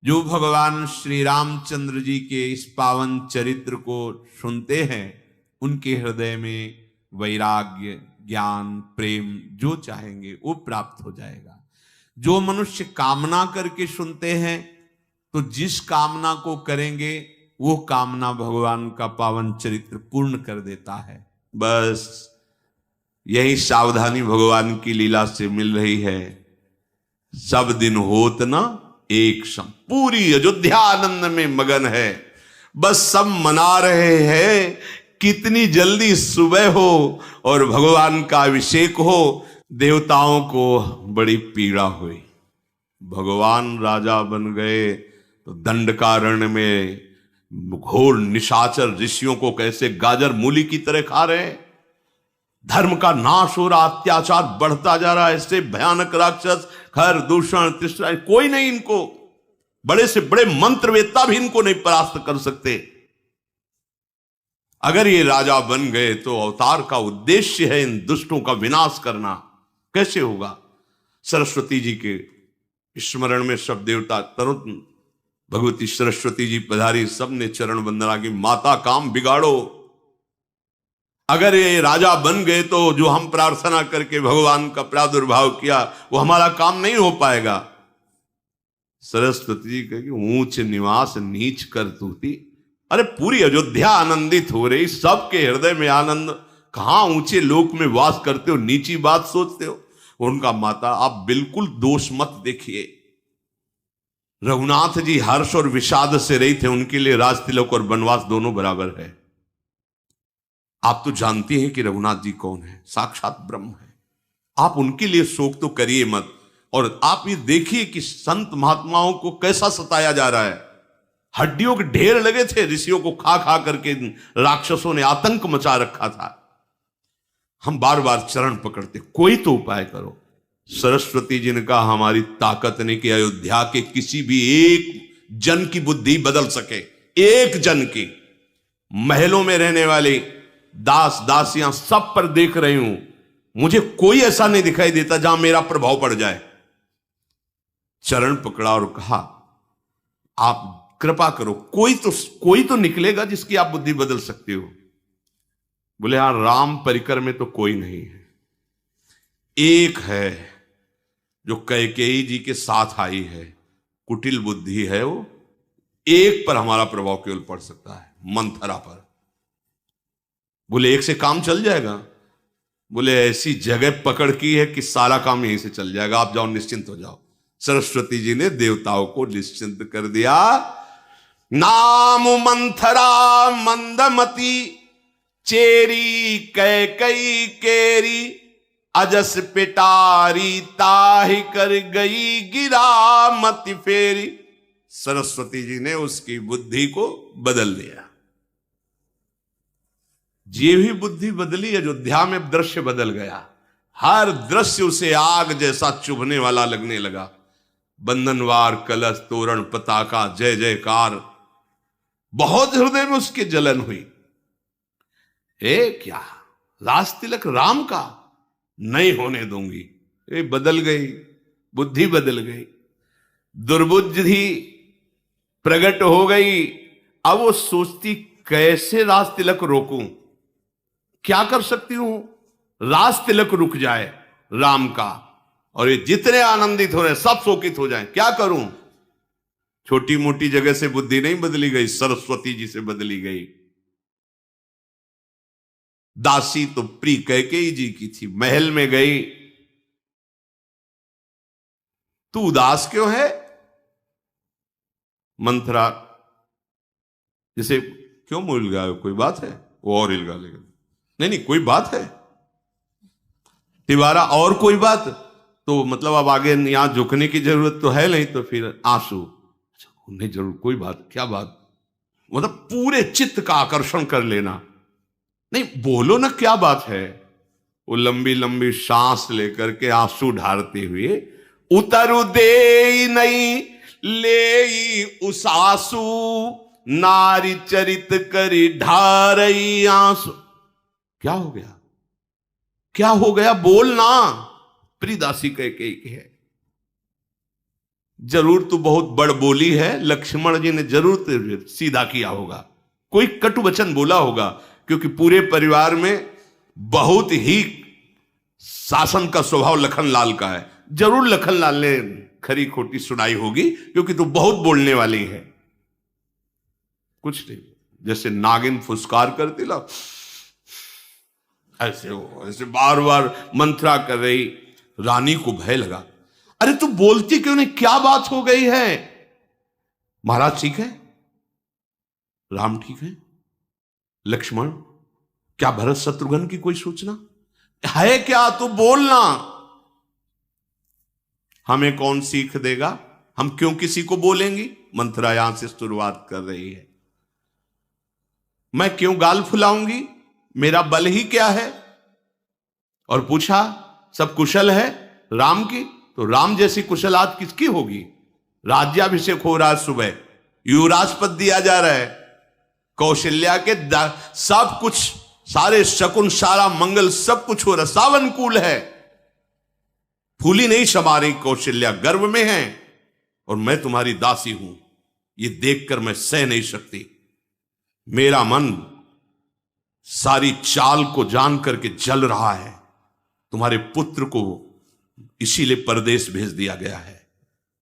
जो भगवान श्री रामचंद्र जी के इस पावन चरित्र को सुनते हैं उनके हृदय में वैराग्य, ज्ञान, प्रेम जो चाहेंगे वो प्राप्त हो जाएगा। जो मनुष्य कामना करके सुनते हैं तो जिस कामना को करेंगे वो कामना भगवान का पावन चरित्र पूर्ण कर देता है। बस यही सावधानी भगवान की लीला से मिल रही है। सब दिन होत ना एक सम, पूरी अयोध्या आनंद में मगन है। बस सब मना रहे हैं कितनी जल्दी सुबह हो और भगवान का अभिषेक हो। देवताओं को बड़ी पीड़ा हुई। भगवान राजा बन गए तो दंडकारण्य में घोर निशाचर ऋषियों को कैसे गाजर मूली की तरह खा रहे हैं। धर्म का नाश हो रहा, अत्याचार बढ़ता जा रहा है। ऐसे भयानक राक्षस, खर, दूषण, तृष्णा, कोई नहीं इनको, बड़े से बड़े मंत्रवेत्ता भी इनको नहीं परास्त कर सकते। अगर ये राजा बन गए तो अवतार का उद्देश्य है इन दुष्टों का विनाश करना, कैसे होगा। सरस्वती जी के स्मरण में सब देवता तुरंत भगवती सरस्वती जी पधारी, सबने चरण वंदना की, माता काम बिगाड़ो। अगर ये राजा बन गए तो जो हम प्रार्थना करके भगवान का प्रादुर्भाव किया वो हमारा काम नहीं हो पाएगा। सरस्वती जी कहेगी ऊंच निवास नीच कर तूती। अरे पूरी अयोध्या आनंदित हो रही, सबके हृदय में आनंद, कहां ऊंचे लोक में वास करते हो, नीची बात सोचते हो। उनका माता आप बिल्कुल दोष मत देखिए। रघुनाथ जी हर्ष और विषाद से रही थे, उनके लिए राज तिलक और वनवास दोनों बराबर है। आप तो जानते हैं कि रघुनाथ जी कौन है, साक्षात ब्रह्म है। आप उनके लिए शोक तो करिए मत। और आप ये देखिए कि संत महात्माओं को कैसा सताया जा रहा है। हड्डियों के ढेर लगे थे, ऋषियों को खा खा करके राक्षसों ने आतंक मचा रखा था। हम बार बार चरण पकड़ते, कोई तो उपाय करो। सरस्वती जी ने कहा हमारी ताकत नहीं कि अयोध्या के किसी भी एक जन की बुद्धि बदल सके। एक जन की, महलों में रहने वाले दास दासियां सब पर देख रही हूं, मुझे कोई ऐसा नहीं दिखाई देता जहां मेरा प्रभाव पड़ जाए। चरण पकड़ा और कहा आप कृपा करो, कोई तो निकलेगा जिसकी आप बुद्धि बदल सकते हो। बोले हाँ, राम परिकर में तो कोई नहीं है, एक है जो कैकेयी जी के साथ आई है, कुटिल बुद्धि है वो, एक पर हमारा प्रभाव केवल पड़ सकता है, मंथरा पर। बोले एक से काम चल जाएगा। बोले ऐसी जगह पकड़ की है कि सारा काम यहीं से चल जाएगा, आप जाओ, निश्चिंत हो जाओ। सरस्वती जी ने देवताओं को निश्चिंत कर दिया। नाम मंथरा मंदमती, चेरी कैकई केरी, अजस पिटारी ताहि कर गई गिरामति फेरी। सरस्वती जी ने उसकी बुद्धि को बदल दिया। ये भी बुद्धि बदली, अयोध्या में दृश्य बदल गया। हर दृश्य उसे आग जैसा चुभने वाला लगने लगा। बंधनवार, कलश, तोरण, पताका, जय जयकार, बहुत हृदय में उसके जलन हुई। क्या राज तिलक राम का नहीं होने दूंगी। बदल गई, बुद्धि बदल गई, दुर्बुद्धि प्रकट हो गई। अब वो सोचती कैसे राज तिलक रोकूं, क्या कर सकती हूं राज तिलक रुक जाए राम का, और ये जितने आनंदित हो रहे सब शोकित हो जाएं, क्या करूं। छोटी मोटी जगह से बुद्धि नहीं बदली गई, सरस्वती जी से बदली गई। दासी तो प्री कैकेयी जी की थी, महल में गई, तू उदास क्यों है। मंथरा जिसे क्यों मुँह हिलगा, कोई बात है, वो और हिलगा लेगा, नहीं कोई बात है। तिवारा और कोई बात, तो मतलब अब आगे यहां झुकने की जरूरत तो है नहीं, तो फिर आंसू, नहीं जरूर, कोई बात, क्या बात, मतलब पूरे चित्त का आकर्षण कर लेना। नहीं बोलो ना क्या बात है। वो लंबी लंबी सांस लेकर के आंसू ढारते हुए, उतरु दे नहीं ले उस आंसू, नारी चरित करी ढारई आंसू। क्या हो गया, क्या हो गया, बोलना। प्रियदासी कैकेयी है, जरूर तू बहुत बड़ बोली है, लक्ष्मण जी ने जरूर तुझे सीधा किया होगा, कोई कटु वचन बोला होगा, क्योंकि पूरे परिवार में बहुत ही शासन का स्वभाव लखनलाल का है। जरूर लखनलाल ने खरी खोटी सुनाई होगी, क्योंकि तू बहुत बोलने वाली है। कुछ नहीं, जैसे नागिन फुसकार करती ना, ऐसे हो, ऐसे बार बार मंत्रा कर रही। रानी को भय लगा, अरे तू बोलती क्यों नहीं, क्या बात हो गई है? महाराज ठीक है, राम ठीक है, लक्ष्मण, क्या भरत शत्रुघ्न की कोई सूचना है क्या? तू बोलना। हमें कौन सीख देगा, हम क्यों किसी को बोलेंगी? मंत्रा यहां से शुरुआत कर रही है। मैं क्यों गाल फुलाऊंगी, मेरा बल ही क्या है? और पूछा सब कुशल है राम की, तो राम जैसी कुशलात किसकी होगी? राज्याभिषेक हो रहा है, सुबह युवराज पद दिया जा रहा है, कौशल्या के सब कुछ, सारे शकुन, सारा मंगल, सब कुछ हो रहा, सब अनुकूल है। फूली नहीं समा रही कौशल्या, गर्व में है, और मैं तुम्हारी दासी हूं, ये देखकर मैं सह नहीं सकती। मेरा मन सारी चाल को जान करके जल रहा है। तुम्हारे पुत्र को इसीलिए परदेश भेज दिया गया है,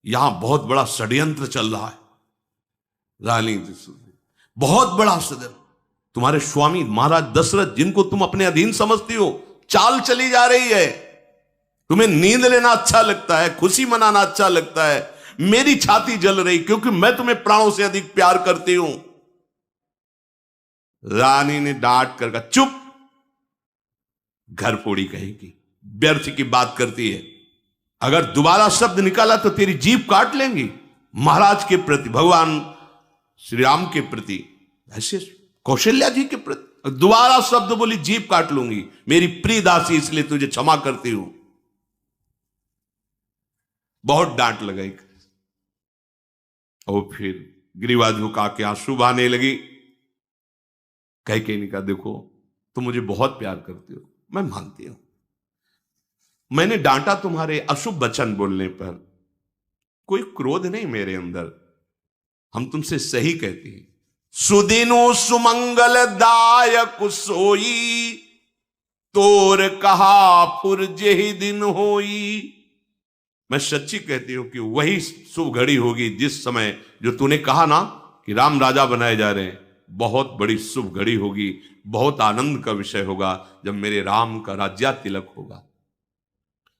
यहां बहुत बड़ा षड्यंत्र चल रहा है। रानी बहुत बड़ा षड्यंत्र, तुम्हारे स्वामी महाराज दशरथ, जिनको तुम अपने अधीन समझती हो, चाल चली जा रही है। तुम्हें नींद लेना अच्छा लगता है, खुशी मनाना अच्छा लगता है, मेरी छाती जल रही, क्योंकि मैं तुम्हें प्राणों से अधिक प्यार करती हूं। रानी ने डांट कर कहा, चुप, घर फोड़ी कहेगी, व्यर्थ की बात करती है। अगर दोबारा शब्द निकाला तो तेरी जीभ काट लेंगी, महाराज के प्रति, भगवान श्री राम के प्रति, ऐसे कौशल्या जी के प्रति दोबारा शब्द बोली, जीभ काट लूंगी। मेरी प्रिय दासी, इसलिए तुझे क्षमा करती हूं। बहुत डांट लगाई, और फिर गिरिवाज झुका के आंसू बहाने लगी। कैकेयी ने कहा, देखो तुम मुझे बहुत प्यार करती हो, मैं मानती हूं, मैंने डांटा तुम्हारे अशुभ वचन बोलने पर, कोई क्रोध नहीं मेरे अंदर, हम तुमसे सही कहती हैं। सुदिनो सुमंगल दायक सोई, तोर कहा फुर जेहि दिन होई। मैं सच्ची कहती हूं कि वही शुभ घड़ी होगी जिस समय, जो तूने कहा ना कि राम राजा बनाए जा रहे हैं, बहुत बड़ी शुभ घड़ी होगी, बहुत आनंद का विषय होगा जब मेरे राम का राज्या तिलक होगा।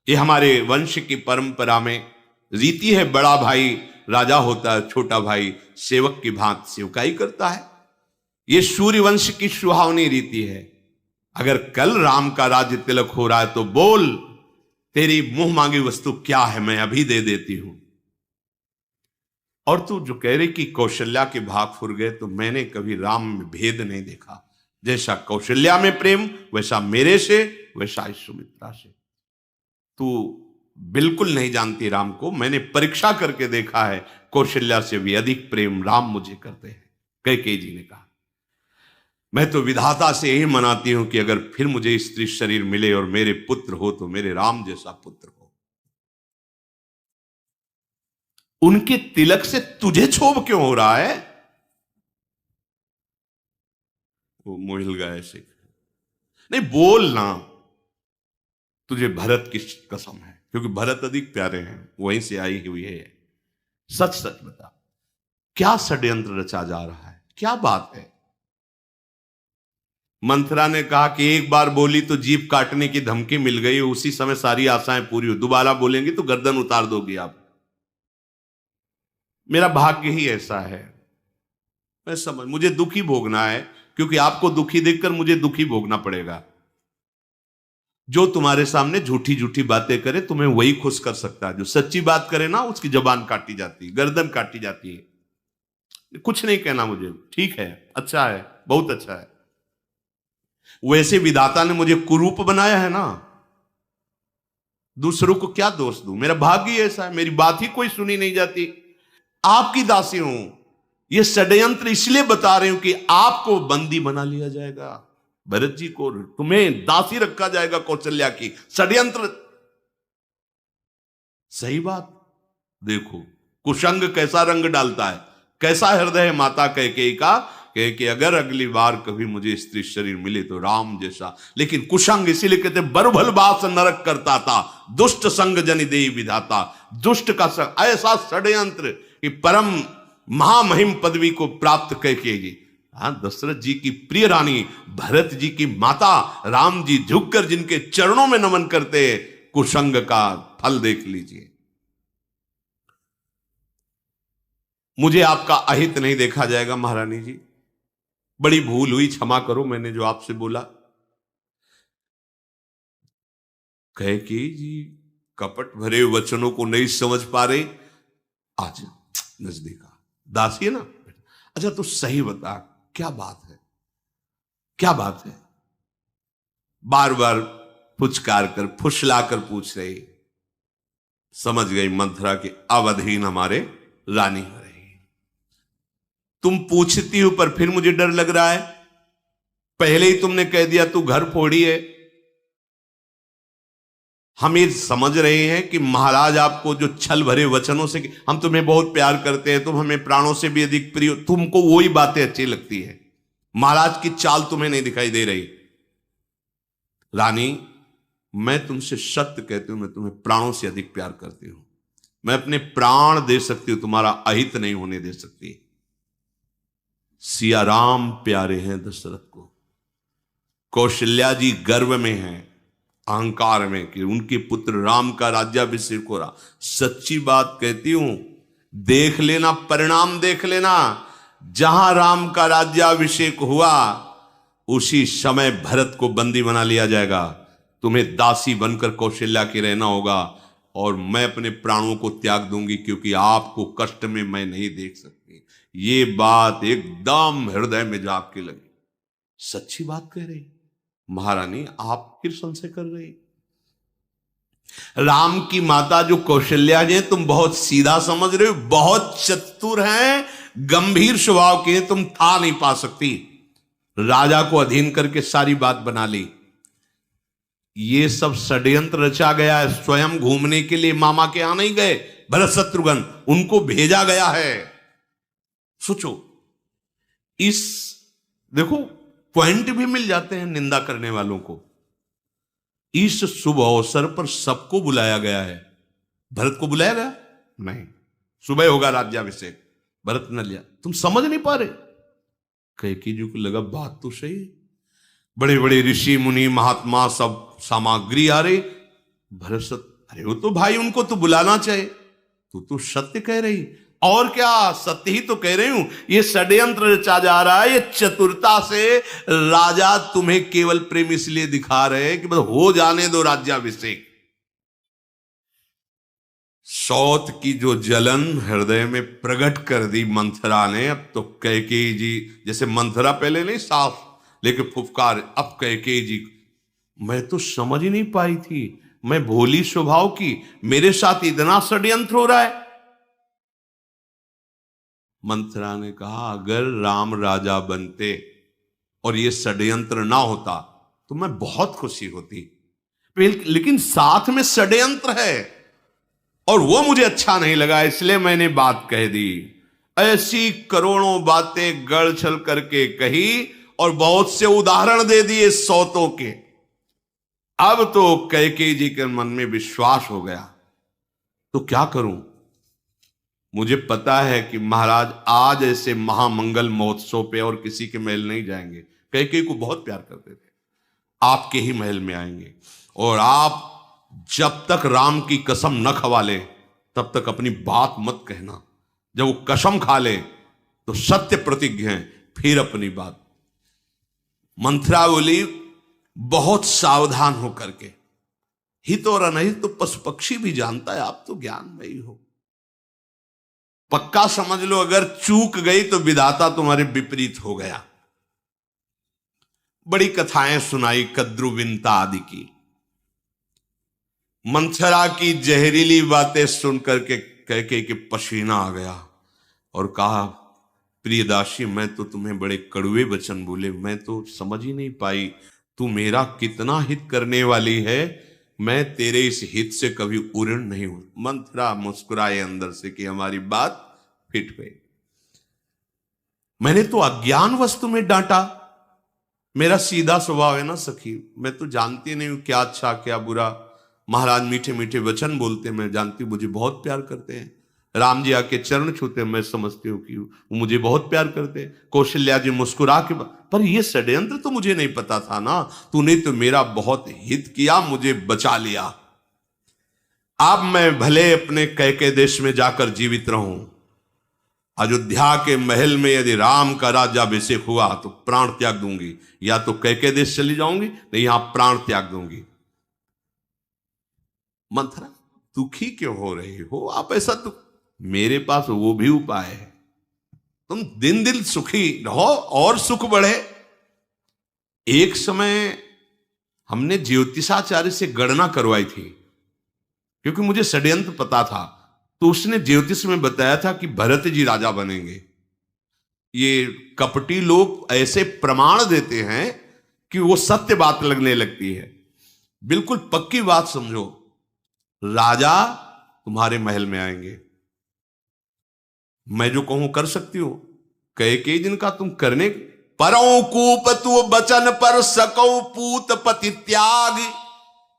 ये हमारे वंश की परंपरा में रीति है, बड़ा भाई राजा होता है, छोटा भाई सेवक की भांति सेवकाई करता है। ये सूर्य वंश की सुहावनी रीति है। अगर कल राम का राज्य तिलक हो रहा है तो बोल, तेरी मुंह मांगी वस्तु क्या है, मैं अभी दे देती हूं। और तू जो कह रही कि कौशल्या के भाग फुर गए, तो मैंने कभी राम में भेद नहीं देखा। जैसा कौशल्या में प्रेम, वैसा मेरे से, वैसा सुमित्रा से। तू बिल्कुल नहीं जानती राम को, मैंने परीक्षा करके देखा है, कौशल्या से भी अधिक प्रेम राम मुझे करते हैं। कैकेयी जी ने कहा, मैं तो विधाता से यही मनाती हूं कि अगर फिर मुझे स्त्री शरीर मिले और मेरे पुत्र हो, तो मेरे राम जैसा पुत्र हो। उनके तिलक से तुझे क्षोभ क्यों हो रहा है? वो मोहिल गए से, नहीं बोलना, तुझे भरत की कसम है, क्योंकि भरत अधिक प्यारे हैं, वहीं से आई हुई है। सच सच बता, क्या षड्यंत्र रचा जा रहा है, क्या बात है? मंथरा ने कहा कि एक बार बोली तो जीभ काटने की धमकी मिल गई, उसी समय सारी आशाएं पूरी हो, दोबारा बोलेंगी तो गर्दन उतार दोगी आप। मेरा भाग्य ही ऐसा है, मैं समझ, मुझे दुखी भोगना है, क्योंकि आपको दुखी देखकर मुझे दुखी भोगना पड़ेगा। जो तुम्हारे सामने झूठी झूठी बातें करे, तुम्हें वही खुश कर सकता है। जो सच्ची बात करे ना, उसकी जबान काटी जाती है, गर्दन काटी जाती है। कुछ नहीं कहना मुझे, ठीक है, अच्छा है, बहुत अच्छा है। वैसे विधाता ने मुझे कुरूप बनाया है ना, दूसरों को क्या दोष दूं? मेरा भाग्य ऐसा है, मेरी बात ही कोई सुनी नहीं जाती। आपकी दासी हूं, यह षड्यंत्र इसलिए बता रही हूं कि आपको बंदी बना लिया जाएगा, भरत जी को तुम्हें दासी रखा जाएगा कौशल्या की, षड्यंत्र। सही बात देखो, कुसंग कैसा रंग डालता है, कैसा हृदय है माता कैकेयी का, कि अगर अगली बार कभी मुझे स्त्री शरीर मिले तो राम जैसा। लेकिन कुसंग इसीलिए कहते बरभल बास नरक करता था, दुष्ट संग जनि देई विधाता। दुष्ट का संग, ऐसा षड्यंत्र कि परम महामहिम पदवी को प्राप्त कैकेयी जी, हाँ, दशरथ जी की प्रिय रानी, भरत जी की माता, राम जी झुककर जिनके चरणों में नमन करते, कुसंग का फल देख लीजिए। मुझे आपका अहित नहीं देखा जाएगा महारानी जी, बड़ी भूल हुई, क्षमा करो मैंने जो आपसे बोला। कैकेयी जी कपट भरे वचनों को नहीं समझ पा रहे। आज नजदीक आ, दासी है ना, अच्छा तो सही बता क्या बात है, क्या बात है? बार बार फुचकार कर फुसला कर पूछ रही। समझ गई मंथरा के अवधीन हमारे रानी हो रही। तुम पूछती हो पर फिर मुझे डर लग रहा है। पहले ही तुमने कह दिया तू घर फोड़ी है। हम ये समझ रहे हैं कि महाराज आपको जो छल भरे वचनों से, हम तुम्हें बहुत प्यार करते हैं, तुम हमें प्राणों से भी अधिक प्रिय, तुमको वही बातें अच्छी लगती है, महाराज की चाल तुम्हें नहीं दिखाई दे रही। रानी, मैं तुमसे सत्य कहती हूं, मैं तुम्हें प्राणों से अधिक प्यार करती हूं। मैं अपने प्राण दे सकती हूं, तुम्हारा अहित नहीं होने दे सकती। सिया राम प्यारे हैं दशरथ को, कौशल्या जी गर्व में हैं, अहंकार में कि उनके पुत्र राम का राज्याभिषेक हो रहा। सच्ची बात कहती हूं, देख लेना, परिणाम देख लेना। जहां राम का राज्याभिषेक हुआ उसी समय भरत को बंदी बना लिया जाएगा, तुम्हें दासी बनकर कौशल्या के रहना होगा, और मैं अपने प्राणों को त्याग दूंगी क्योंकि आपको कष्ट में मैं नहीं देख सकती। ये बात एकदम हृदय में जाग के लगी। सच्ची बात कह रही महारानी, आप फिर संशय कर रही। राम की माता जो कौशल्या जी, तुम बहुत सीधा समझ रहे हो, बहुत चतुर हैं, गंभीर स्वभाव के, तुम था नहीं पा सकती। राजा को अधीन करके सारी बात बना ली। ये सब षड्यंत्र रचा गया है। स्वयं घूमने के लिए मामा के यहां नहीं गए भरत शत्रुघ्न, उनको भेजा गया है। सोचो, इस देखो पॉइंट भी मिल जाते हैं निंदा करने वालों को। इस शुभ अवसर पर सबको बुलाया गया है। भरत को बुलाया गया नहीं, सुबह होगा राज्याभिषेक, भरत न लिया। तुम समझ नहीं पा रहे। कैकेयी जी को लगा बात तो सही है, बड़े बड़े ऋषि मुनि महात्मा सब सामग्री आ रही। भरत अरे वो तो भाई, उनको तो बुलाना चाहिए। तू सत्य कह रही, और क्या सत्य ही तो कह रही हूं। ये षड्यंत्र रचा जा रहा है, ये चतुरता से राजा तुम्हें केवल प्रेम इसलिए दिखा रहे हैं कि बस हो जाने दो राज्याभिषेक। सौत की जो जलन हृदय में प्रकट कर दी मंथरा ने। अब तो कैकेयी जी, जैसे मंथरा पहले नहीं साफ लेकिन फुफकार, अब कैकेयी जी, मैं तो समझ ही नहीं पाई थी, मैं भोली स्वभाव की, मेरे साथ इतना षड्यंत्र हो रहा है। मंथरा ने कहा अगर राम राजा बनते और ये षड्यंत्र ना होता तो मैं बहुत खुशी होती, लेकिन साथ में षड्यंत्र है और वो मुझे अच्छा नहीं लगा, इसलिए मैंने बात कह दी। ऐसी करोड़ों बातें गढ़ छल करके कही और बहुत से उदाहरण दे दिए सौतों के। अब तो कैकेयी जी के मन में विश्वास हो गया। तो क्या करूं, मुझे पता है कि महाराज आज ऐसे महामंगल महोत्सव पे और किसी के महल नहीं जाएंगे। कैकेयी को बहुत प्यार करते थे, आपके ही महल में आएंगे, और आप जब तक राम की कसम न खवा ले तब तक अपनी बात मत कहना। जब वो कसम खा ले तो सत्य प्रतिज्ञ है, फिर अपनी बात। मंथरा बोली बहुत सावधान हो करके, हित और अनहित तो पशु पक्षी भी जानता है, आप तो ज्ञानमयी हो, पक्का समझ लो अगर चूक गई तो विधाता तुम्हारे विपरीत हो गया। बड़ी कथाएं सुनाई कद्रुविंता आदि की। मंथरा की जहरीली बातें सुनकर के कैकेयी के पसीना आ गया और कहा प्रियदासी, मैं तो तुम्हें बड़े कड़वे वचन बोले, मैं तो समझ ही नहीं पाई तू मेरा कितना हित करने वाली है मैं तेरे इस हित से कभी उऋण नहीं हूं। मंथरा मुस्कुराए अंदर से कि हमारी बात फिट गई। मैंने तो अज्ञान वस्तु में डांटा, मेरा सीधा स्वभाव है ना सखी, मैं तो जानती नहीं हूं क्या अच्छा क्या बुरा। महाराज मीठे मीठे वचन बोलते, मैं जानती हूं मुझे बहुत प्यार करते हैं। राम जी आके चरण छूते, मैं समझती हूँ कि वो मुझे बहुत प्यार करते हैं। कौशल्या जी मुस्कुरा के, पर ये षड्यंत्र तो मुझे नहीं पता था ना। तूने तो मेरा बहुत हित किया, मुझे बचा लिया। अब मैं भले अपने कैके देश में जाकर जीवित रहूं, अयोध्या के महल में यदि राम का राज्याभिषेक हुआ तो प्राण त्याग दूंगी, या तो कैके देश चली जाऊंगी, नहीं यहां प्राण त्याग दूंगी। मंथरा दुखी क्यों हो रही हो आप? ऐसा तो मेरे पास वो भी उपाय है, तुम दिन दिन सुखी रहो और सुख बढ़े। एक समय हमने ज्योतिषाचार्य से गणना करवाई थी, क्योंकि मुझे षड्यंत्र पता था। तो उसने ज्योतिष में बताया था कि भरत जी राजा बनेंगे। ये कपटी लोग ऐसे प्रमाण देते हैं कि वो सत्य बात लगने लगती है। बिल्कुल पक्की बात समझो, राजा तुम्हारे महल में आएंगे। मैं जो कहूं कर सकती हो, कई दिन का तुम करने। परौ कूप तू बचन पर सकौ पूत पति त्याग,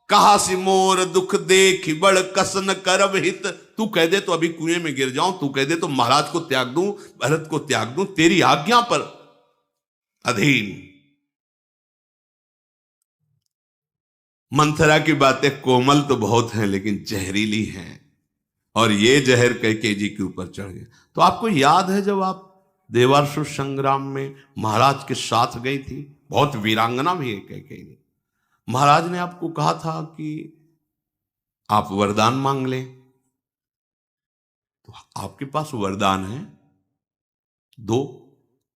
कहा सी मोर दुख देख बड़ कसन करब हित। तू कह दे तो अभी कुएं में गिर जाऊं, तू कह दे तो महाराज को त्याग दूं, भरत को त्याग दूं, तेरी आज्ञा पर अधीन। मंथरा की बातें कोमल तो बहुत हैं लेकिन जहरीली हैं, और ये जहर कैकेयी जी के ऊपर चढ़ गए। तो आपको याद है जब आप देवासुर संग्राम में महाराज के साथ गई थी, बहुत वीरांगना भी है कैकेयी जी, महाराज ने आपको कहा था कि आप वरदान मांग लें। तो आपके पास वरदान है दो,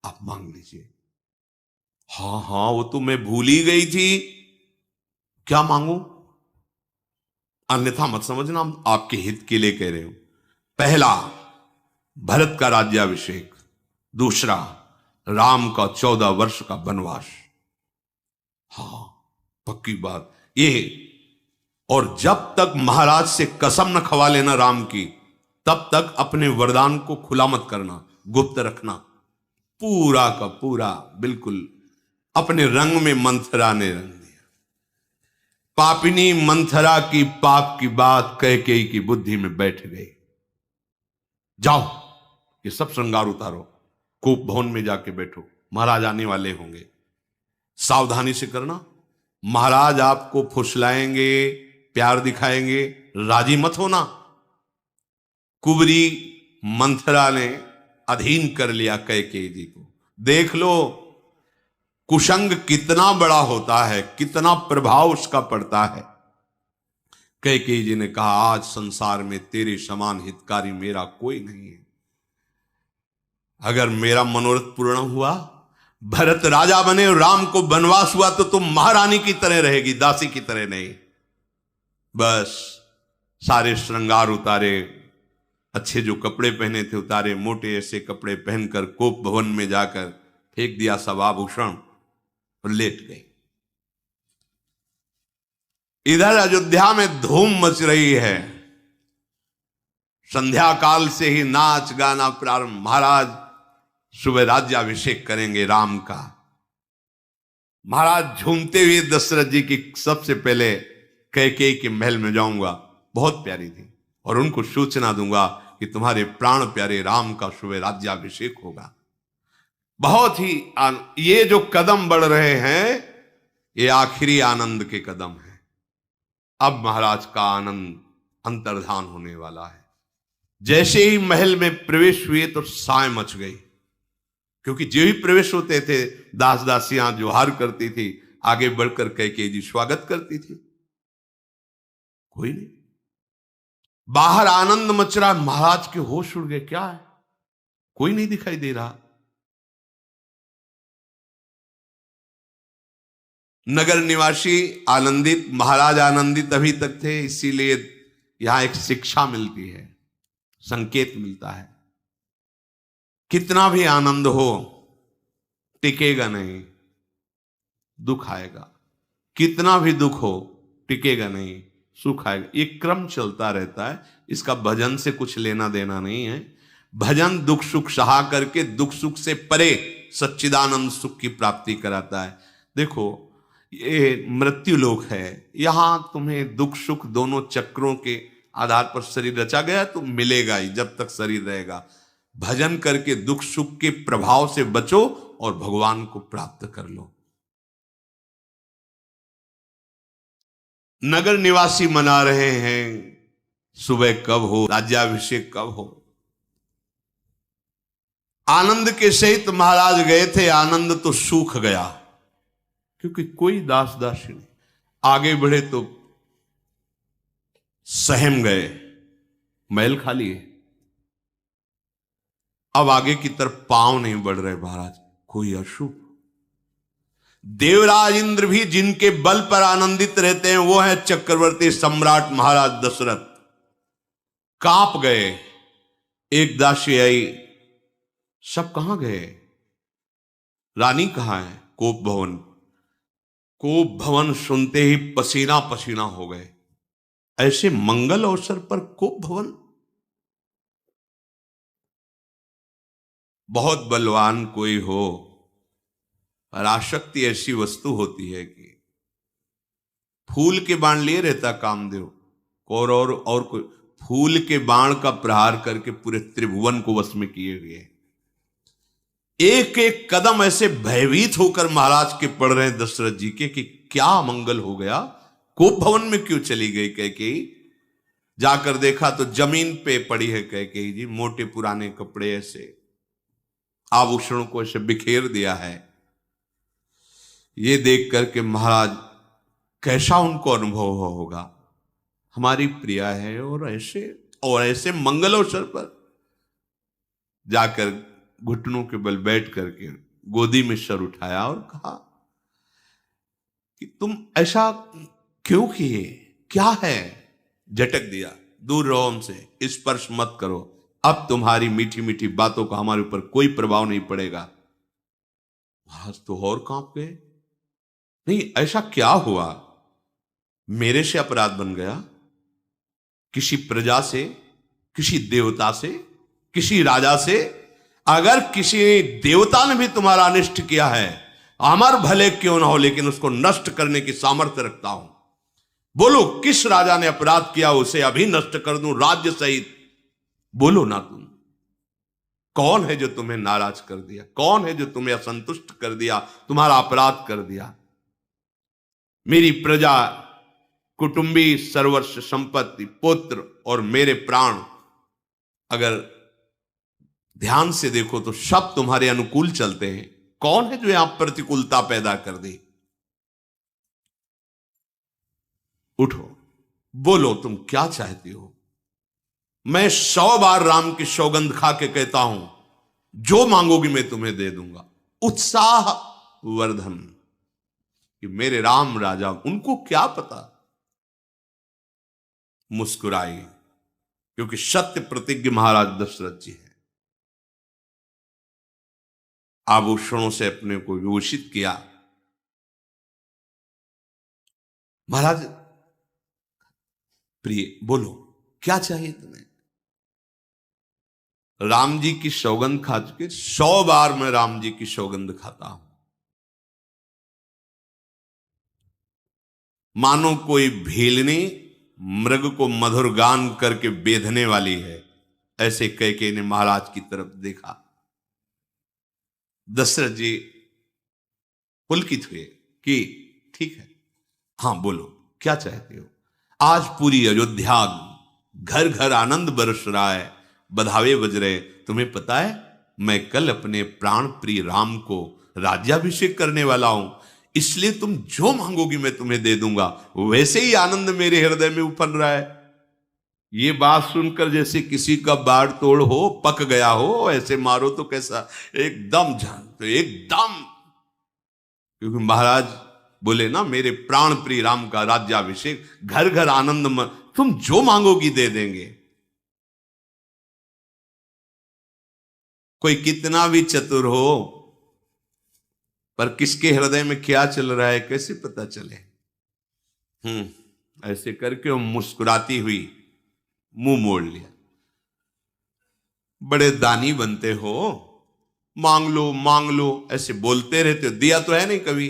आप मांग लीजिए। हाँ हाँ वो तो मैं भूल ही गई थी, क्या मांगू? अन्यथा मत समझना, हम आपके हित के लिए कह रहे हूं। पहला, भरत का राज्याभिषेक। दूसरा, राम का 14 वर्ष का वनवास। हाँ पक्की बात ये। और जब तक महाराज से कसम न खवा लेना राम की, तब तक अपने वरदान को खुला मत करना, गुप्त रखना। पूरा का पूरा बिल्कुल अपने रंग में मंथरा ने रंग दिया। पापिनी मंथरा की पाप की बात कैकेयी की बुद्धि में बैठ गई। जाओ ये सब श्रृंगार उतारो, कूप भवन में जाके बैठो, महाराज आने वाले होंगे, सावधानी से करना। महाराज आपको फुसलाएंगे, प्यार दिखाएंगे, राजी मत होना। कुबरी मंथरा ने अधीन कर लिया कैकेयी जी को। देख लो कुसंग कितना बड़ा होता है, कितना प्रभाव उसका पड़ता है। कैकेयी जी ने कहा, आज संसार में तेरे समान हितकारी मेरा कोई नहीं है। अगर मेरा मनोरथ पूर्ण हुआ, भरत राजा बने और राम को वनवास हुआ, तो तुम महारानी की तरह रहेगी, दासी की तरह नहीं। बस सारे श्रृंगार उतारे, अच्छे जो कपड़े पहने थे उतारे, मोटे ऐसे कपड़े पहनकर कोप भवन में जाकर फेंक दिया सब आभूषण और लेट गई। इधर अयोध्या में धूम मच रही है। संध्या काल से ही नाच गाना प्रारंभ। महाराज सुबह राज्याभिषेक करेंगे राम का। महाराज झूमते हुए दशरथ जी की सबसे पहले कैकेयी के महल में जाऊंगा, बहुत प्यारी थी, और उनको सूचना दूंगा कि तुम्हारे प्राण प्यारे राम का सुबह राज्याभिषेक होगा। बहुत ही ये जो कदम बढ़ रहे हैं, ये आखिरी आनंद के कदम हैं। अब महाराज का आनंद अंतर्धान होने वाला है। जैसे ही महल में प्रवेश हुए तो साय मच गई, क्योंकि जो ही प्रवेश होते थे दास दासियां जोहार करती थी, आगे बढ़कर कैकेयी जी स्वागत करती थी। कोई नहीं, बाहर आनंद मच रहा, महाराज के होश उड़ गए, क्या है, कोई नहीं दिखाई दे रहा। नगर निवासी आनंदित, महाराज आनंदित अभी तक थे, इसीलिए यहां एक शिक्षा मिलती है, संकेत मिलता है। कितना भी आनंद हो टिकेगा नहीं, दुख आएगा। कितना भी दुख हो टिकेगा नहीं, सुख आएगा। ये क्रम चलता रहता है, इसका भजन से कुछ लेना देना नहीं है। भजन दुख सुख सहा करके दुख सुख से परे सच्चिदानंद सुख की प्राप्ति कराता है। देखो ये मृत्यु लोक है, यहां तुम्हें दुख सुख दोनों चक्रों के आधार पर शरीर रचा गया तो मिलेगा ही जब तक शरीर रहेगा। भजन करके दुख सुख के प्रभाव से बचो और भगवान को प्राप्त कर लो। नगर निवासी मना रहे हैं सुबह कब हो, राज्याभिषेक कब हो। आनंद के सहित महाराज गए थे, आनंद तो सूख गया क्योंकि कोई दास दासी नहीं। आगे बढ़े तो सहम गए, महल खाली है। अब आगे की तरफ पांव नहीं बढ़ रहे महाराज, कोई अशुभ। देवराज इंद्र भी जिनके बल पर आनंदित रहते हैं वो है चक्रवर्ती सम्राट महाराज दशरथ। कांप गए। एक दासी आई, सब कहां गए? रानी कहां है? कोप भवन। कोप भवन सुनते ही पसीना पसीना हो गए। ऐसे मंगल अवसर पर कोप भवन? बहुत बलवान कोई हो, और आसक्ति ऐसी वस्तु होती है कि फूल के बाण लिए रहता कामदेव, और कोई फूल के बाण का प्रहार करके पूरे त्रिभुवन को वश में किए हुए। एक एक कदम ऐसे भयभीत होकर महाराज के पड़ रहे हैं दशरथ जी के कि क्या मंगल हो गया, कोप भवन में क्यों चली गई कैकेयी। जाकर देखा तो जमीन पे पड़ी है कैकेयी जी, मोटे पुराने कपड़े ऐसे आभूषणों को ऐसे बिखेर दिया है। ये देख करके महाराज कैसा उनको अनुभव होगा, हमारी प्रिया है और ऐसे मंगल अवसर पर। जाकर घुटनों के बल बैठ करके गोदी में सर उठाया और कहा कि तुम ऐसा क्यों किए, क्या है? झटक दिया, दूर रहो हमसे, स्पर्श मत करो, अब तुम्हारी मीठी मीठी बातों का हमारे ऊपर कोई प्रभाव नहीं पड़ेगा। महाराज तो और कांप गए। नहीं, ऐसा क्या हुआ? मेरे से अपराध बन गया? किसी प्रजा से, किसी देवता से, किसी राजा से? अगर किसी देवता ने भी तुम्हारा अनिष्ट किया है, अमर भले क्यों ना हो, लेकिन उसको नष्ट करने की सामर्थ्य रखता हूं। बोलो किस राजा ने अपराध किया, उसे अभी नष्ट कर दूं राज्य सहित। बोलो ना तुम, कौन है जो तुम्हें नाराज कर दिया, कौन है जो तुम्हें असंतुष्ट कर दिया, तुम्हारा अपराध कर दिया। मेरी प्रजा, कुटुंबी, सर्वस्व संपत्ति, पुत्र और मेरे प्राण, अगर ध्यान से देखो तो सब तुम्हारे अनुकूल चलते हैं। कौन है जो यहां प्रतिकूलता पैदा कर दी? उठो, बोलो तुम क्या चाहती हो। मैं 100 बार राम की सौगंध खा के कहता हूं, जो मांगोगी मैं तुम्हें दे दूंगा। उत्साह वर्धन कि मेरे राम राजा, उनको क्या पता। मुस्कुराई, क्योंकि सत्य प्रतिज्ञ महाराज दशरथ जी है। आभूषणों से अपने को विभूषित किया। महाराज प्रिय, बोलो क्या चाहिए तुम्हें। राम जी की सौगंध खा चुके, 100 बार मैं राम जी की सौगंध खाता हूं। मानो कोई भीलनी मृग को मधुर गान करके बेधने वाली है, ऐसे कैकेयी ने महाराज की तरफ देखा। दशरथ जी पुलकित हुए कि ठीक है, हां बोलो क्या चाहते हो। आज पूरी अयोध्या घर घर आनंद बरस रहा है, बधावे बज रहे। तुम्हें पता है मैं कल अपने प्राण प्रिय राम को राज्याभिषेक करने वाला हूं, इसलिए तुम जो मांगोगी मैं तुम्हें दे दूंगा। वैसे ही आनंद मेरे हृदय में उफल रहा है। ये बात सुनकर जैसे किसी का बाढ़ तोड़ हो, पक गया हो, ऐसे मारो तो कैसा, एकदम जान, तो एकदम। क्योंकि महाराज बोले ना, मेरे प्राण प्रिय राम का राज्याभिषेक, घर घर आनंद, तुम जो मांगोगी दे देंगे। कोई कितना भी चतुर हो, पर किसके हृदय में क्या चल रहा है कैसे पता चले। ऐसे करके वो मुस्कुराती हुई मुंह मोड़ लिया। बड़े दानी बनते हो, मांग लो ऐसे बोलते रहते हो, दिया तो है नहीं कभी।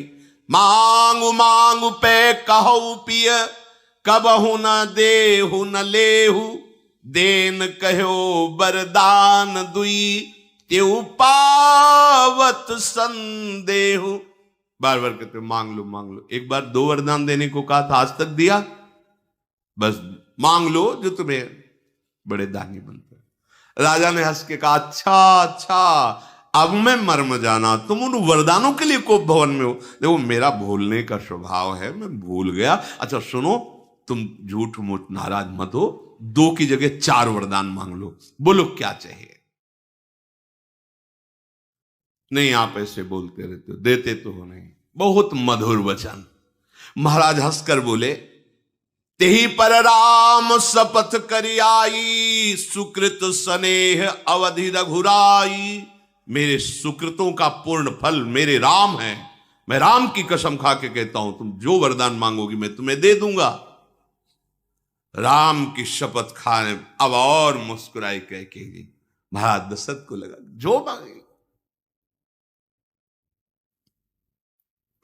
मांगू मांगू पे कहो पिय, कबहु न देहु न लेहु, देन कहो बरदान दुई, त्यू पावत संदेहु। बार बार कहते मांग लो मांग लो। एक बार 2 वरदान देने को कहा था, आज तक दिया? बस मांग लो जो तुम्हें बड़े दानी बनते। राजा ने हंस के कहा, अच्छा अच्छा, अब मैं मर्म जाना, तुम उन वरदानों के लिए कोप भवन में हो। देखो मेरा भूलने का स्वभाव है, मैं भूल गया। अच्छा सुनो, तुम झूठ मूठ नाराज मत हो, 2 की जगह 4 वरदान मांग लो, बोलो क्या चाहिए। नहीं, आप ऐसे बोलते रहते हो, देते तो हो नहीं। बहुत मधुर वचन। महाराज हंसकर बोले, तेहि पर राम शपथ करी आई, सुकृत स्नेह अवधि रघुराई। मेरे सुकृतों का पूर्ण फल मेरे राम है। मैं राम की कसम खा के कहता हूं, तुम जो वरदान मांगोगी मैं तुम्हें दे दूंगा। राम की शपथ खाने अब और मुस्कुराई कह के महाराज दशरथ को लगा जो मांगे।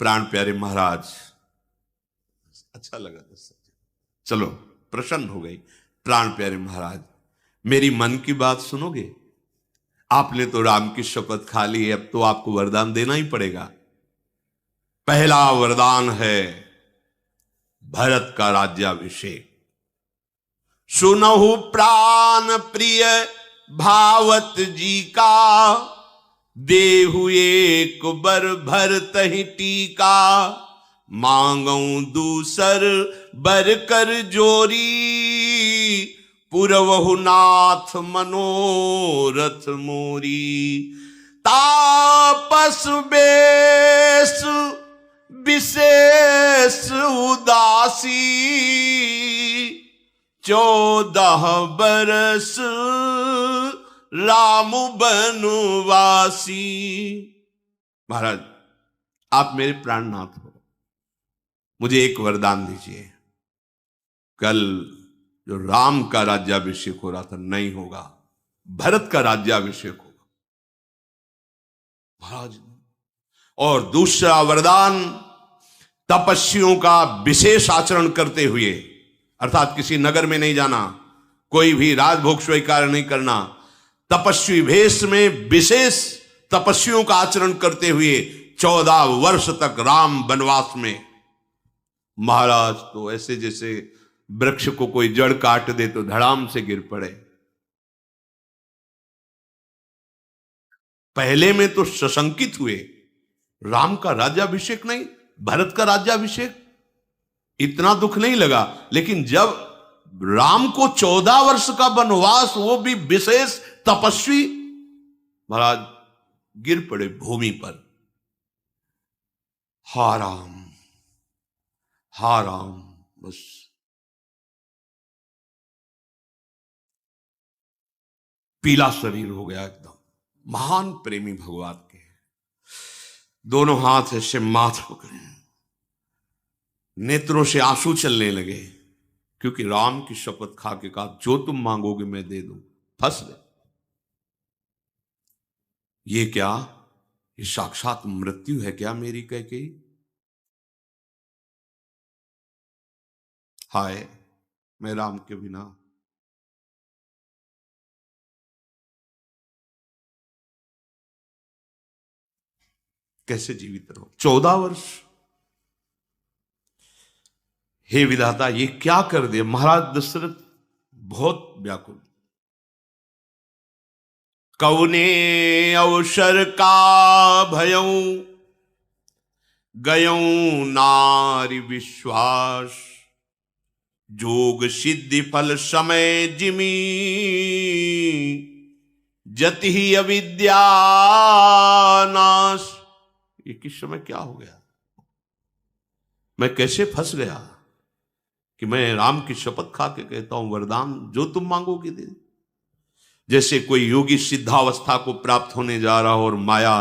प्राण प्यारे महाराज, अच्छा लगा दशरथ, चलो प्रसन्न हो गई। प्राण प्यारे महाराज, मेरी मन की बात सुनोगे? आपने तो राम की शपथ खा ली है, अब तो आपको वरदान देना ही पड़ेगा। पहला वरदान है भरत का राज्याभिषेक। सुनहु प्राण प्रिय भावत जी का, देहु एक बर भरत ही टीका, मांगऊ दूसर बर कर जोरी, पुरवहु नाथ मनोरथ मोरी। तापस बेस विशेष उदासी, 14 बरस राम बनवासी। महाराज आप मेरे प्राणनाथ हो, मुझे एक वरदान दीजिए। कल जो राम का राज्याभिषेक हो रहा था नहीं होगा, भरत का राज्याभिषेक होगा महाराज। और दूसरा वरदान, तपस्वियों का विशेष आचरण करते हुए, अर्थात किसी नगर में नहीं जाना, कोई भी राजभोग स्वीकार नहीं करना, तपस्वी भेष में विशेष तपस्वियों का आचरण करते हुए 14 वर्ष तक राम वनवास में। महाराज तो ऐसे जैसे वृक्ष को कोई जड़ काट दे तो धड़ाम से गिर पड़े। पहले में तो सशंकित हुए, राम का राज्याभिषेक नहीं, भरत का राज्याभिषेक, इतना दुख नहीं लगा। लेकिन जब राम को 14 वर्ष का वनवास, वो भी विशेष तपस्वी, महाराज गिर पड़े भूमि पर। हा राम हा राम, बस पीला शरीर हो गया एकदम। महान प्रेमी भगवान के दोनों हाथ ऐसे माथ हो गए, नेत्रों से आंसू चलने लगे, क्योंकि राम की शपथ खा के कहा जो तुम मांगोगे मैं दे दूं। फंस गए। ये क्या, ये साक्षात मृत्यु है क्या मेरी कैकेयी? हाय मैं राम के बिना। कैसे जीवित रहो 14 वर्ष? हे विधाता, ये क्या कर दिया? महाराज दशरथ बहुत व्याकुल। कौने अवसर का भयऊ, गयऊ नारी विश्वास, जोग सिद्धि फल समय जिमी, जति ही अविद्या नाश। ये किस समय क्या हो गया? मैं कैसे फंस गया कि मैं राम की शपथ खा के कहता हूं वरदान जो तुम मांगोगे दे। जैसे कोई योगी सिद्धावस्था को प्राप्त होने जा रहा हो और माया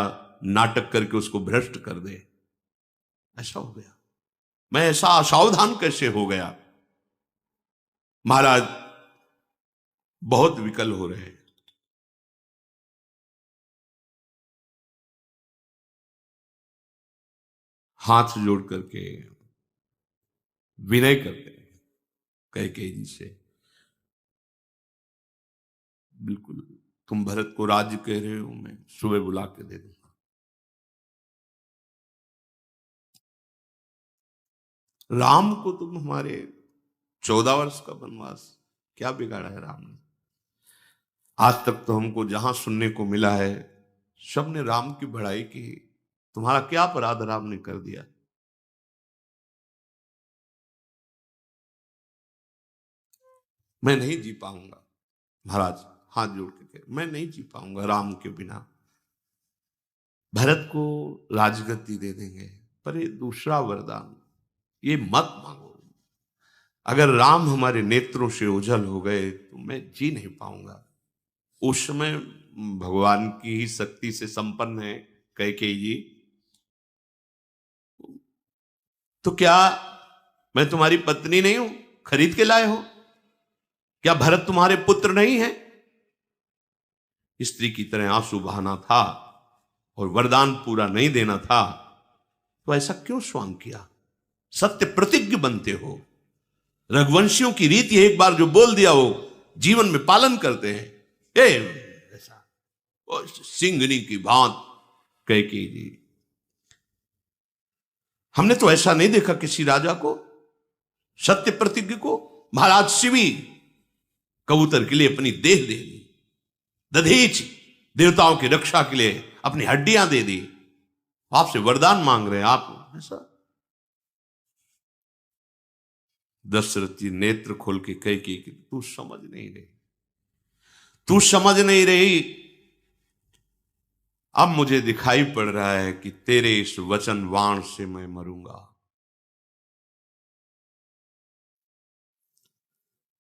नाटक करके उसको भ्रष्ट कर दे, ऐसा हो गया। मैं ऐसा असावधान कैसे हो गया? महाराज बहुत विकल हो रहे हैं। हाथ जोड़ करके विनय करते हैं कैकेयी जी से, बिल्कुल तुम भरत को राज्य कह रहे हो, मैं सुबह बुला के दे दूंगा। राम को तुम हमारे 14 वर्ष का वनवास, क्या बिगाड़ा है राम ने? आज तक तो हमको जहां सुनने को मिला है सब ने राम की बड़ाई की। तुम्हारा क्या अपराध राम ने कर दिया? मैं नहीं जी पाऊंगा महाराज, हाथ जोड़ के कह, मैं नहीं जी पाऊंगा राम के बिना। भरत को राजगद्दी दे देंगे, पर ये दूसरा वरदान ये मत मांगो। अगर राम हमारे नेत्रों से ओझल हो गए तो मैं जी नहीं पाऊंगा। उस समय भगवान की ही शक्ति से संपन्न है कैकेयी जी। तो क्या मैं तुम्हारी पत्नी नहीं हूं? खरीद के लाए हो? क्या भरत तुम्हारे पुत्र नहीं है? स्त्री की तरह आंसू बहाना था और वरदान पूरा नहीं देना था, तो ऐसा क्यों स्वांग किया? सत्य प्रतिज्ञ बनते हो। रघुवंशियों की रीति है, एक बार जो बोल दिया वो जीवन में पालन करते हैं। ऐसा सिंगनी की भांत कैकेयी जी, हमने तो ऐसा नहीं देखा किसी राजा को, सत्य प्रतिज्ञ को। महाराज शिवी कबूतर के लिए अपनी देह दे दी, दधीच देवताओं की रक्षा के लिए अपनी हड्डियां दे दी। आपसे वरदान मांग रहे हैं आप ऐसा? दशरथ जी नेत्र खोल के कह के तू समझ नहीं रही, तू समझ नहीं रही। अब मुझे दिखाई पड़ रहा है कि तेरे इस वचन वाण से मैं मरूंगा।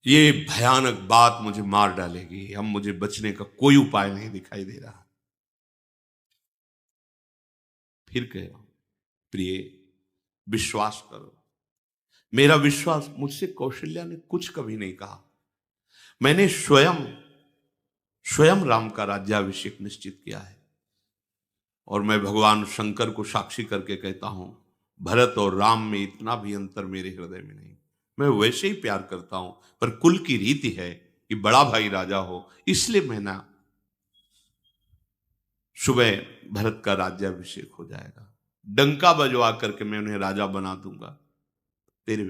ये भयानक बात मुझे मार डालेगी। अब मुझे बचने का कोई उपाय नहीं दिखाई दे रहा। फिर कह रहा हूं, प्रिय विश्वास करो, मेरा विश्वास, मुझसे कौशल्या ने कुछ कभी नहीं कहा। मैंने स्वयं राम का राज्याभिषेक निश्चित किया है, और मैं भगवान शंकर को साक्षी करके कहता हूं, भरत और राम में इतना भी अंतर मेरे हृदय में नहीं। मैं वैसे ही प्यार करता हूं, पर कुल की रीति है कि बड़ा भाई राजा हो, इसलिए मैं ना, सुबह भरत का राज्याभिषेक हो जाएगा, डंका बजवा करके मैं उन्हें राजा बना दूंगा। तेरे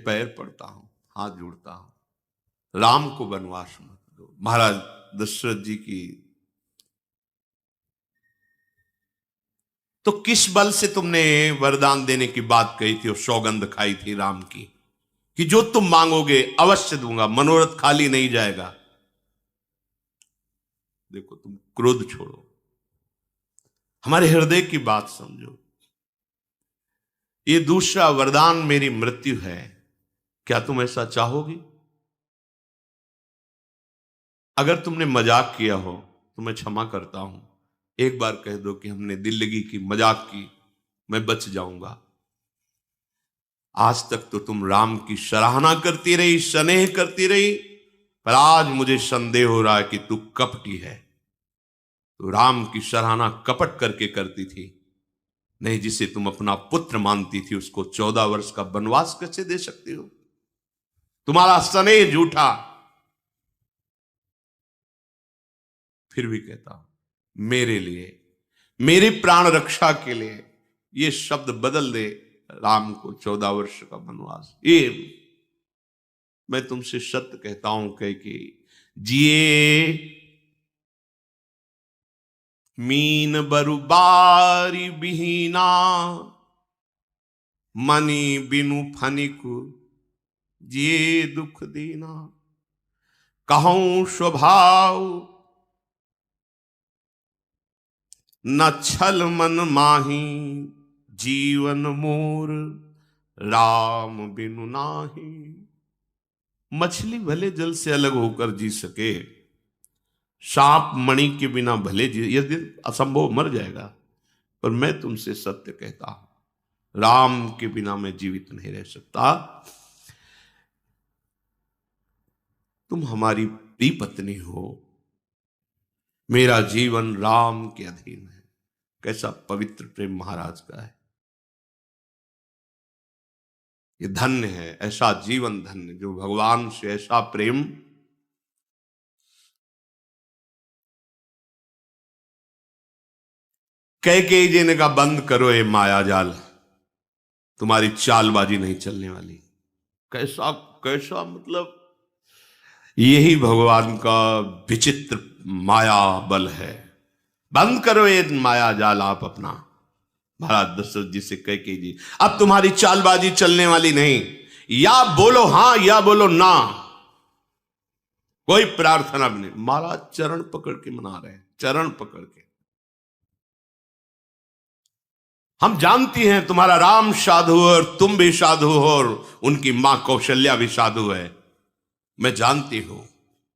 पैर पड़ता हूं, हाथ जोड़ता हूं, राम को वनवास मत दो। महाराज दशरथ जी की, तो किस बल से तुमने वरदान देने की बात कही थी और सौगंध खाई थी राम की कि जो तुम मांगोगे अवश्य दूंगा, मनोरथ खाली नहीं जाएगा? देखो, तुम क्रोध छोड़ो, हमारे हृदय की बात समझो। ये दूसरा वरदान मेरी मृत्यु है, क्या तुम ऐसा चाहोगी? अगर तुमने मजाक किया हो तो मैं क्षमा करता हूं। एक बार कह दो कि हमने दिल लगी की, मजाक की, मैं बच जाऊंगा। आज तक तो तुम राम की सराहना करती रही, स्नेह करती रही, पर आज मुझे संदेह हो रहा है कि तू कपटी है। तो राम की सराहना कपट करके करती थी, नहीं जिसे तुम अपना पुत्र मानती थी उसको 14 वर्ष का वनवास कैसे दे सकती हो? तुम्हारा स्नेह झूठा। फिर भी कहता हूं, मेरे लिए, मेरी प्राण रक्षा के लिए ये शब्द बदल दे, राम को 14 वर्ष का वनवास। ये मैं तुमसे सत्य कहता हूं, कह के जिए मीन बरुबारी बिहीना, मनी बिनु फनिक जिए दुख दीना। कहूं स्वभाव न छल मन माही, जीवन मोर राम बिनु नाही। मछली भले जल से अलग होकर जी सके, सांप मणि के बिना भले जी, यदि असंभव मर जाएगा, पर मैं तुमसे सत्य कहता हूं, राम के बिना मैं जीवित नहीं रह सकता। तुम हमारी प्रिय पत्नी हो, मेरा जीवन राम के अधीन है। कैसा पवित्र प्रेम महाराज का है। ये धन्य है, ऐसा जीवन धन्य जो भगवान से ऐसा प्रेम। कैकेयी जी ने कहा बंद करो ये माया जाल, तुम्हारी चालबाजी नहीं चलने वाली। कैसा कैसा मतलब, यही भगवान का विचित्र माया बल है। बंद करो ये माया जाल आप अपना। महाराज दशरथ जी से कैकेयी जी, अब तुम्हारी चालबाजी चलने वाली नहीं, या बोलो हां या बोलो ना, कोई प्रार्थना भी नहीं। महाराज चरण पकड़ के मना रहे हैं, चरण पकड़ के। हम जानती हैं तुम्हारा राम साधु है और तुम भी साधु हो और उनकी मां कौशल्या भी साधु है, मैं जानती हूं,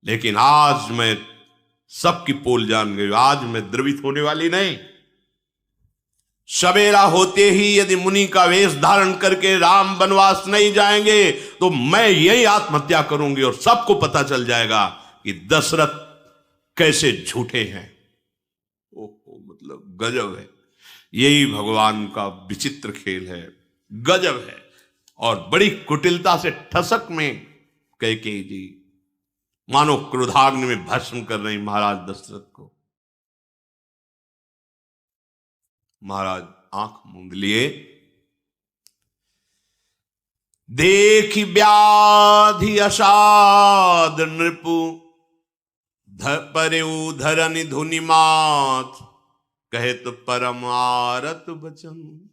लेकिन आज मैं सबकी पोल जान गई। आज मैं द्रवित होने वाली नहीं। सवेरा होते ही यदि मुनि का वेश धारण करके राम वनवास नहीं जाएंगे तो मैं यही आत्महत्या करूंगी और सबको पता चल जाएगा कि दशरथ कैसे झूठे हैं। ओहो, मतलब गजब है। यही भगवान का विचित्र खेल है, गजब है। और बड़ी कुटिलता से ठसक में कैकेयी जी मानो क्रोधाग्नि में भस्म कर रही महाराज दशरथ को। महाराज आंख मूंद लिए, देखी व्याधि असाद नृपु, परेऊ धरनि धुनि मात, कहे तो परम आरत बचन,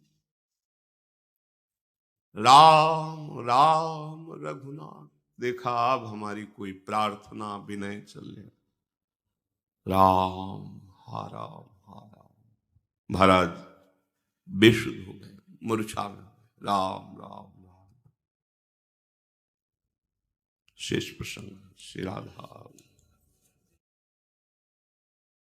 राम राम रघुनाथ। देखा अब हमारी कोई प्रार्थना भी नहीं चलने। राम हा राम हा राम। महाराज बेशुद्ध हो गए, मूर्छा में। राम राम राम। शेष प्रसंग श्री राधा।